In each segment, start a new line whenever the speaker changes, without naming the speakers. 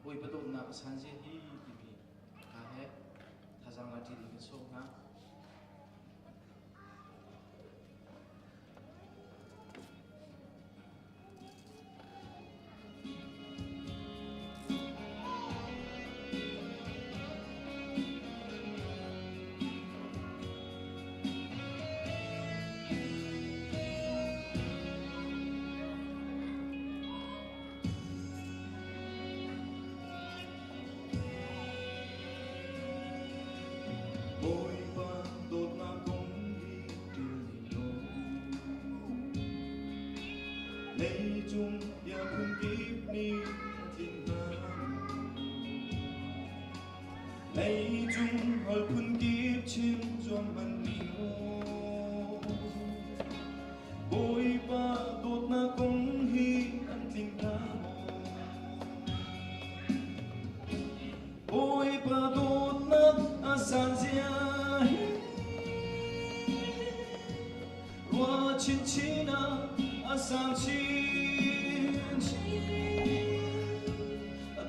boi betul nak sanjay hi tibi kahe thajang lati di so na
Bôi ba đột na công đi điều gì đó lấy chung ya kun kiếp ni thiên nam lấy chung hỏi kun kiếp trên trong ban niu bôi ba đột na công hi an tình nam bôi ba đột na asan zia qua chín china asan chín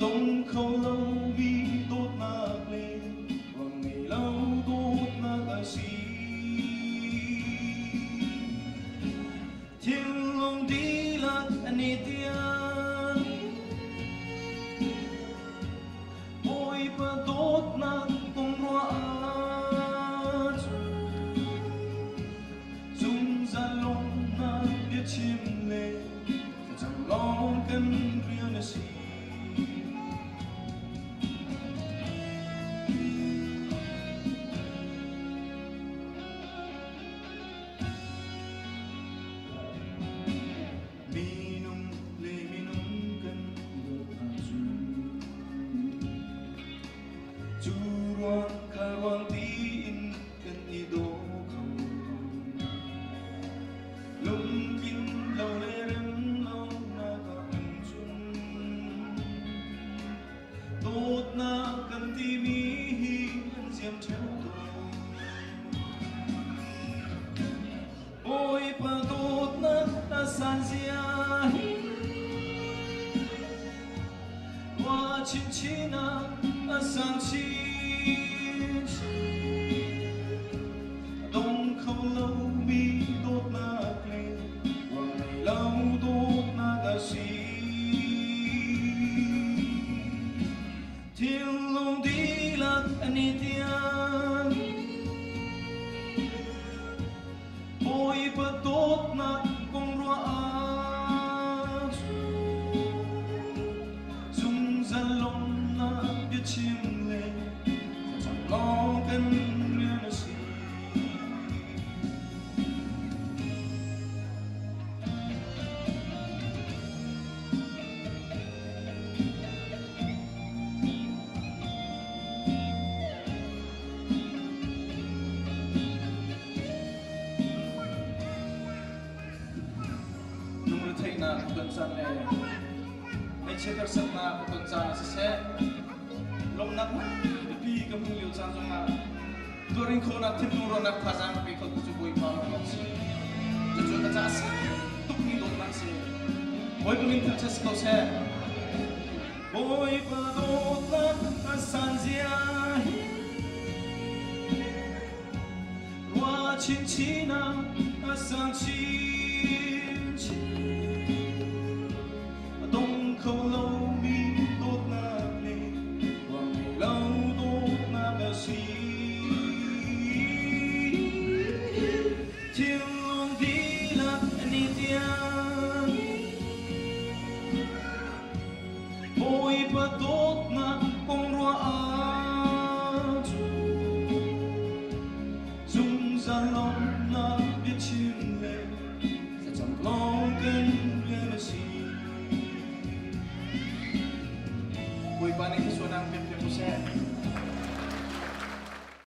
đông khâu lâu vì đốt nạc lên và ngày lâu đốt nạc ai xí thiên lòng đi lạc anh đi tiếng ôi ba đốt nạc cùng hoa dung ra lòng nạc biết chim lên chẳng lo cần riêng là gì Churuan karuan tiin kan ido khâu lung kin lâu lê rem lâu na ka an chun tốt na kan ti mi hi an diam theo tu ôi pa tốt na san zia qua chín china asan chín đông không lâu bi đốt nạc lên và ngày lâu đốt nạc à xí thiên lòng đi lạc anh đi tiếng ôi bà đốt nạc cùng roa dung ra lòng biết chim lên chẳng lo cần riêng là gì nung nó thấy na tuần san này mấy chiếc các sắt na tuần san sẽ long nak pi ka mung liu chan zonga doring khona thim nu ro nak thajang pi khol chu boi pa ma si chu chu ka cha si tuk ni dot nak si boi ka min thil chas ko se boi pa dot na san zia wa chin china asan chin